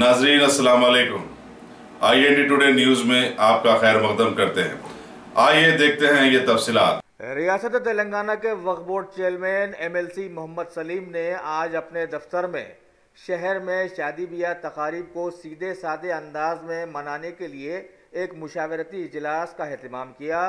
नाजरीन अस्सलाम वालेकुम। IND टुडे न्यूज में आपका खैर मकदम करते हैं। आइए देखते हैं ये तफसीलात। रियासत तेलंगाना के Waqf board chairman MLC Mohammed Salim ने आज अपने दफ्तर में शहर में शादी ब्याह तकारीब को सीधे साधे अंदाज में मनाने के लिए एक मुशावरती इजलास का एहतमाम किया,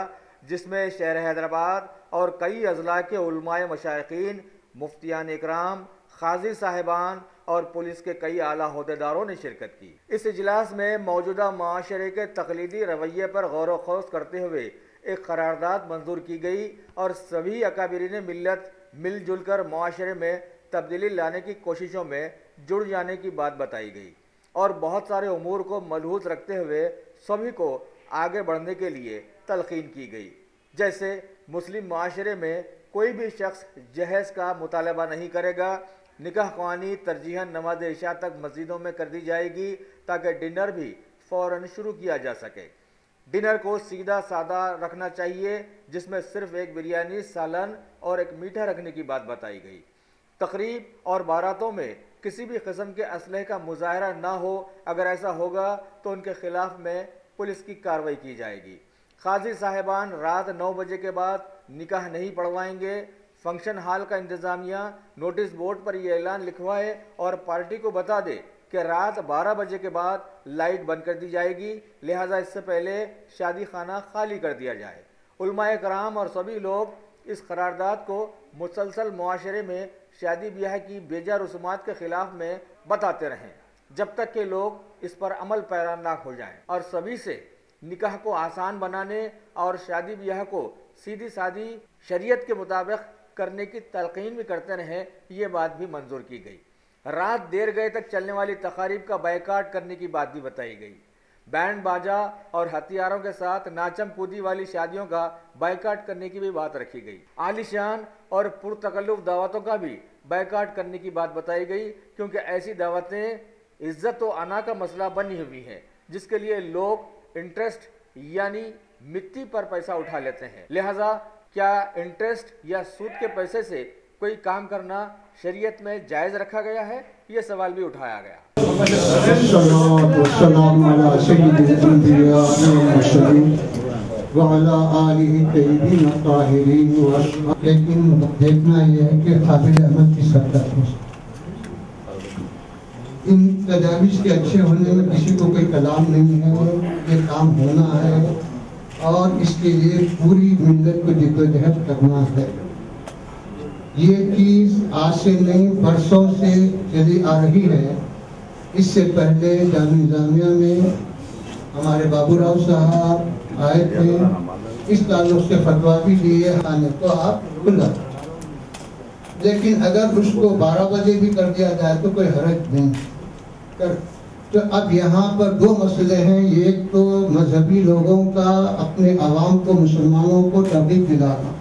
जिसमें शहर हैदराबाद और कई अजला के उलमाए मशाइखीन, मुफ्तियान इकराम, खाजी साहिबान और पुलिस के कई आला ओहदेदारों ने शिरकत की। इस इजलास में मौजूदा माशरे के तकलीदी रवैये पर गौर व खौस करते हुए एक करारदाद मंजूर की गई और सभी अकाबिरीन मिल्लत मिलजुल कर माशरे में तब्दीली लाने की कोशिशों में जुड़ जाने की बात बताई गई और बहुत सारे उमूर को मलहूज रखते हुए सभी को आगे बढ़ने के लिए तलकीन की गई। जैसे मुस्लिम माशरे में कोई भी शख्स जहेज़ का मुतालबा नहीं करेगा, निकाह ख्वानी तरजीहन नमाज इशा तक मस्जिदों में कर दी जाएगी ताकि डिनर भी फ़ौरन शुरू किया जा सके। डिनर को सीधा सादा रखना चाहिए, जिसमें सिर्फ एक बिरयानी, सालन और एक मीठा रखने की बात बताई गई। तकरीब और बारातों में किसी भी किस्म के असलहे का मुजाहरा ना हो, अगर ऐसा होगा तो उनके खिलाफ में पुलिस की कार्रवाई की जाएगी। खाजी साहिबान रात 9 बजे के बाद निकाह नहीं पढ़वाएंगे। फंक्शन हॉल का इंतज़ामिया नोटिस बोर्ड पर यह ऐलान लिखवाए और पार्टी को बता दे कि रात 12 बजे के बाद लाइट बंद कर दी जाएगी, लिहाजा इससे पहले शादी खाना खाली कर दिया जाए। उलमाए कराम और सभी लोग इस करारदाद को मुसलसल मुआशरे में शादी ब्याह की बेजा रसूमात के खिलाफ में बताते रहें, जब तक के लोग इस पर अमल पैरा ना हो जाएं और सभी से निकाह को आसान बनाने और शादी ब्याह को सीधी सादी शरीयत के मुताबिक करने की तलकीन भी करते रहें, ये बात भी मंजूर की गई। रात देर गए तक चलने वाली तकारीब का बायकाट करने की बात भी बताई गई। बैंड बाजा और हथियारों के साथ नाचम कूदी वाली शादियों का बायकाट करने की भी बात रखी गई। आलिशान और पुरतकल्लुफ दावतों का भी बायकाट करने की बात बताई गई, क्योंकि ऐसी दावतें इज्जत व अना का मसला बनी हुई है, जिसके लिए लोग इंटरेस्ट यानी मिट्टी पर पैसा उठा लेते हैं। लिहाजा क्या इंटरेस्ट या सूद के पैसे से कोई काम करना शरीयत में जायज़ रखा गया है? ये सवाल भी उठाया गया। लेकिन देखना यह है कि काबिल अहमद की सरकार इन तजावीज़ के अच्छे होने में किसी को कोई कलाम नहीं है। ये काम होना है और इसके लिए पूरी मिल्लत को जिद्दोजहद करना है। ये चीज़ आज से नहीं बरसों से चली आ रही है। इससे पहले जामिया में हमारे बाबूराव साहब आए थे, इस ताल्लुक से फतवा भी लिए, खाने तो आप खुला, लेकिन अगर उसको 12 बजे भी कर दिया जाए तो कोई हर्ज नहीं कर। तो अब यहाँ पर 2 मसले हैं। एक तो मजहबी लोगों का अपने आवाम को, मुसलमानों को तरगीब दिलाना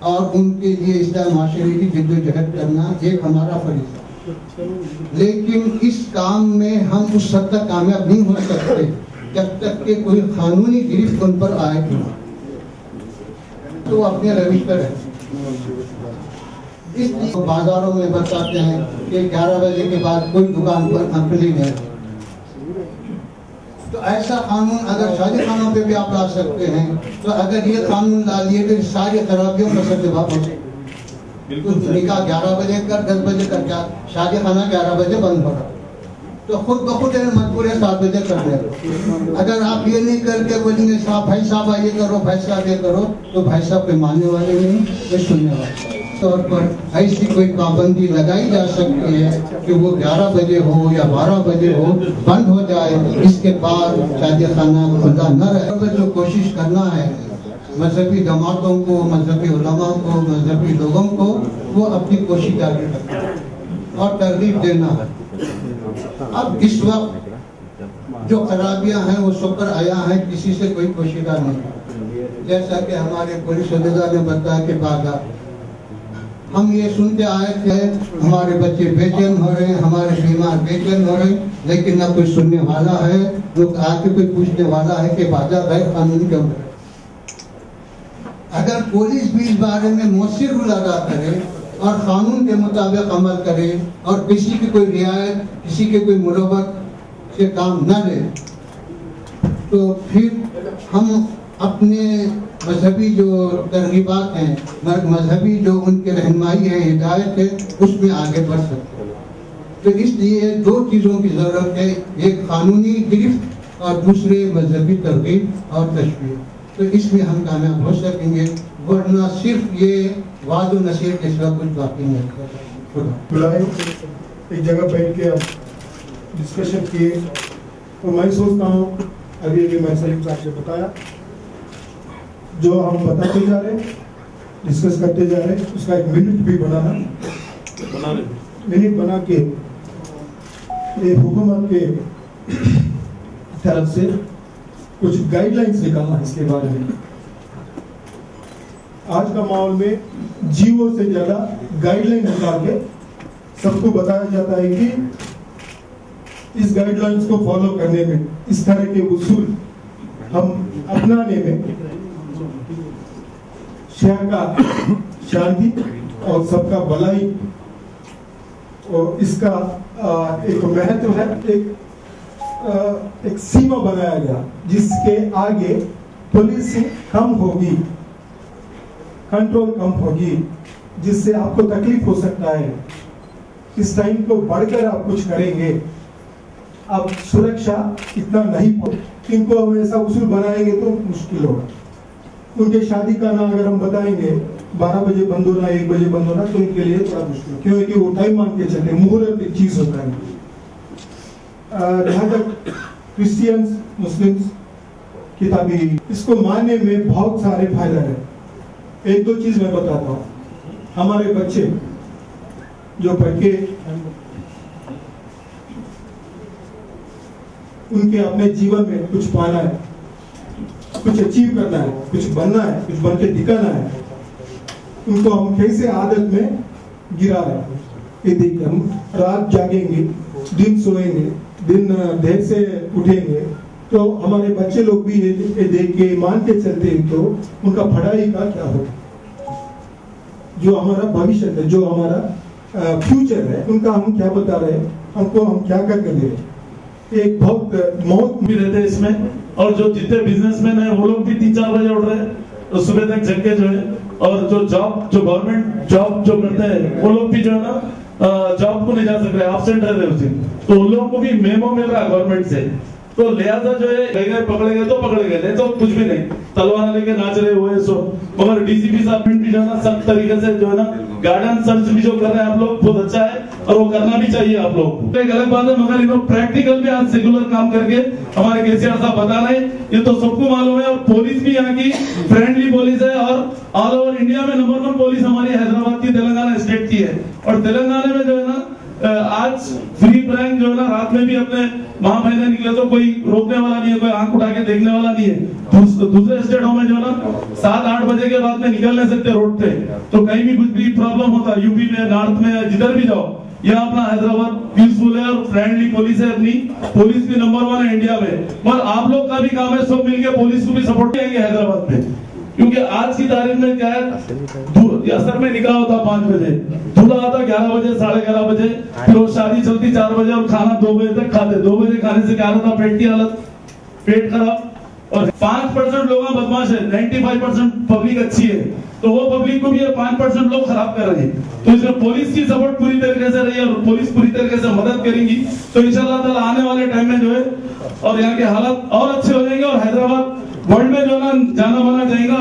और उनके लिए इस्लाम माशरे की जिद्दोजहद करना एक हमारा फरीज़ा। लेकिन इस काम में हम उस हद तक कामयाब नहीं हो सकते जब तक कि कोई कानूनी गिरफ्त उन पर आए तो अपने रविश पर है। इसलिए बाजारों में बताते हैं कि 11 बजे के बाद कोई दुकान पर खुली है। तो ऐसा कानून अगर शादी खानों पे भी आप ला सकते हैं, तो अगर ये कानून ला लिए तो सारी खराबियों का सद्भाव हो सकता। बिल्कुल निकाह 11 बजे कर, 10 बजे कर, क्या शादी खाना 11 बजे बंद हो रहा, तो खुद ब खुद मजबूर है 7 बजे कर दे। अगर आप ये नहीं करके बोलेंगे साहब भाई साहब ये करो, भाई साहब ये करो, तो भाई साहब कोई मानने वाले नहीं, कोई सुनने वाले तौर पर ऐसी कोई पाबंदी लगाई जा सकती है कि वो 11 बजे हो या 12 बजे हो बंद हो जाए, इसके बाद शादी खाना खुला न रहे। जो कोशिश करना है मजहबी जमातों को, मजहबी उलमा को, मजहबी लोगों को, वो अपनी कोशिश जारी रखना और तरगीब देना है। अब इस वक्त जो खराबियां हैं वो सब पर आया है, किसी से कोई पोशीदा नहीं। जैसा कि हमारे पुलिस अहदेदार ने बताया कि बाजार हम ये सुनते आए थे, हमारे बच्चे बेचैन हो रहे हैं, हमारे बीमार बेचैन हो रहे हैं, लेकिन ना कोई सुनने वाला है, लोग आके कोई पूछने वाला है कि बाजार गैर कानूनी क्यों है। अगर पुलिस भी इस बारे में मौसिर लगा करे और कानून के मुताबिक अमल करे और किसी की कोई रियायत, किसी के कोई मुरव्वत से काम न ले तो फिर हम अपने मजहबी जो तरगीबात हैं, मजहबी जो उनके रहनुमाई है, हिदायत है, उसमें आगे बढ़ सकते हैं। तो इसलिए दो चीज़ों की ज़रूरत है, एक कानूनी गिरफ्त और दूसरे मजहबी तरगीब और तशवीर। तो इसमें हम कामयाब हो सकेंगे, वरना सिर्फ ये वादो नसीहत के सिवा कुछ बाकी नहीं है। बुलाए एक जगह बैठ के अब डिस्कशन किए, तो मैं सोचता हूँ अभी मैं सलीम साहब से बताया, जो हम बताते जा रहे हैं, डिस्कस करते जा रहे हैं, उसका एक मिनट भी मिनट बना के ये हुकूमत के तरफ से कुछ गाइडलाइंस निकालना है इसके बारे में। आज का माहौल में जीवों से ज्यादा गाइडलाइन निकाल के सबको बताया जाता है कि इस गाइडलाइंस को फॉलो करने में, इस तरह के उसूल हम अपनाने में शहर का शांति और सबका भलाई और इसका एक महत्व है, एक सीमा बनाया गया जिसके आगे पुलिस कम होगी, कंट्रोल कम होगी, जिससे आपको तकलीफ हो सकता है। इस टाइम को बढ़कर आप कुछ करेंगे, अब सुरक्षा इतना नहीं, इनको हम ऐसा उसूल बनाएंगे तो मुश्किल होगा। उनके शादी का ना अगर हम बताएंगे 12 बजे बंद होना, 1 बजे बंद होना, तो इनके लिए थोड़ा मुश्किल, क्योंकि वो टाइम मान के चलते, मुहूर्त एक चीज होता है। जहाँ तक क्रिश्चियंस मुस्लिम्स किताबी, इसको मानने में बहुत सारे फायदा है। एक दो चीज मैं बताता हूँ। हमारे बच्चे जो पढ़ के उनके अपने जीवन में कुछ पाना है, कुछ अचीव करना है, कुछ बनना है, कुछ बन के दिखाना है, उनको हम कैसे आदत में गिरा रहे हैं। ये देखिए, हम रात जागेंगे, दिन सोएंगे, दिन देर से उठेंगे, तो हमारे बच्चे लोग भी ये देख के मान के चलते हैं, तो उनका पढ़ाई का क्या होगा, जो हमारा भविष्य है, जो हमारा फ्यूचर है, उनका हम क्या बता रहे हैं, हमको हम क्या करके दे रहे हैं। एक बहुत मौत भी रहते हैं इसमें, और जो जितने बिजनेसमैन है वो लोग भी 3-4 बजे उठ रहे हैं, तो सुबह तक जग के जो है, और जो गवर्नमेंट जॉब जो करते हैं वो लोग भी जो है ना जॉब को नहीं जा सक रहे, एब्सेंट रह रहे उस दिन, तो उन लोगों को भी मेमो मिल रहा है गवर्नमेंट से। तो लिहाजा जो है पकड़े गए तो पकड़े गए, नहीं तो कुछ भी नहीं, तलवार लेके नाच रहे हुए सो। मगर डीसीपी साहब भी जो है ना सख्त तरीके से जो है ना गार्डन सर्च भी जो कर रहे हैं आप लोग, बहुत अच्छा है और वो करना भी चाहिए आप लोग को। एक अलग बात है, मगर इन लोग प्रैक्टिकल भी आज सेकुलर काम करके हमारे केसीआर साहब बता रहे हैं, ये तो सबको मालूम है। और पुलिस भी यहाँ की फ्रेंडली पुलिस है, और ऑल ओवर इंडिया में नंबर 1 पुलिस हमारी हैदराबाद की, तेलंगाना स्टेट की है। और तेलंगाना में जो है ना आज फ्री ब्रैंक जो है ना रात में भी अपने महामहिने निकले तो कोई रोकने वाला नहीं है, कोई आंख उठा के देखने वाला नहीं है। दूसरे स्टेटों में जो है ना 7-8 बजे के बाद में निकल नहीं सकते रोड पे, तो कहीं भी कुछ भी प्रॉब्लम होता है, यूपी में, नॉर्थ में, जिधर भी जाओ, यहाँ अपना हैदराबाद पीसफुल है और फ्रेंडली पुलिस है, अपनी पुलिस भी नंबर 1 है इंडिया में। मगर आप लोग का भी काम है, सब मिलकर पुलिस को भी सपोर्ट करेंगे हैदराबाद में, क्योंकि आज की तारीख में क्या है, असर में निकाह होता 5 बजे, दूल्हा आता 11 बजे, 11:30 बजे, फिर वो शादी चलती 4 बजे और खाना 2 बजे तक खाते। 2 बजे खाने से क्या होता, पेट की हालत, पेट खराब। और 5% लोग बदमाश है, 95% पब्लिक अच्छी है, तो वो पब्लिक को भी 5% लोग खराब कर रहे हैं। तो इसमें पुलिस की सपोर्ट पूरी तरीके से रही है और पुलिस पूरी तरीके से मदद करेंगी, तो इंशाल्लाह ताला आने वाले टाइम में जो है और यहाँ के हालात और अच्छे हो जाएंगे, और हैदराबाद वर्ल्ड में जो है ना जाना माना जाएगा।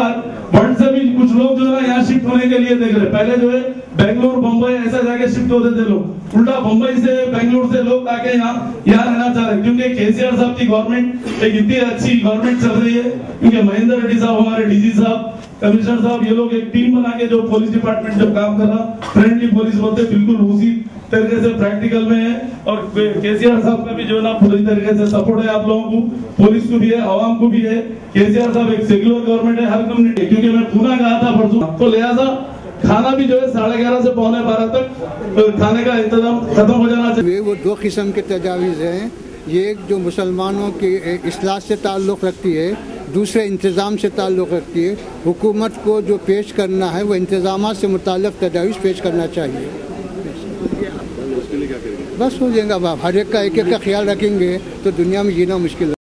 वर्ल्ड से भी कुछ लोग जो है ना यहाँ शिफ्ट होने के लिए देख रहे, पहले जो है बेंगलुरु, बम्बई ऐसा जाके शिफ्ट होते थे लोग, उल्टा बम्बई से, बेंगलुरु से लोग आके यहाँ रहना चाह रहे, क्योंकि केसीआर साहब की गवर्नमेंट एक इतनी अच्छी गवर्नमेंट चल रही है। क्योंकि महेंद्र रेड्डी साहब, हमारे डीजी साहब, कमिश्नर साहब, ये लोग एक टीम बना के जो पुलिस डिपार्टमेंट जो काम कर रहा, फ्रेंडली पुलिस बोलते, बिल्कुल उसी तरीके से प्रैक्टिकल में है। और केसीआर साहब का भी जो है ना पूरी तरीके से सपोर्ट है आप लोगों को, पुलिस को भी है, आवाम को भी है। केसीआर साहब एक सेक्युलर गवर्नमेंट है, हर कम्युनिटी, क्योंकि मैं पूना गया था परसों, तो लिहाजा खाना भी जो है 11:30 से 11:45 तक खाने का इंतजाम खत्म हो जाना चाहिए। वो 2 किस्म के तजावीज़ हैं, ये एक जो मुसलमानों की इस्लाह से ताल्लुक़ रखती है, दूसरे इंतज़ाम से ताल्लुक़ रखती है। हुकूमत को जो पेश करना है वो इंतज़ामात से मुताल्लिक़ तजावीज़ पेश करना चाहिए। क्या करेंगे? बस हो जाएगा। अब हर एक का ख्याल रखेंगे तो दुनिया में जीना मुश्किल है।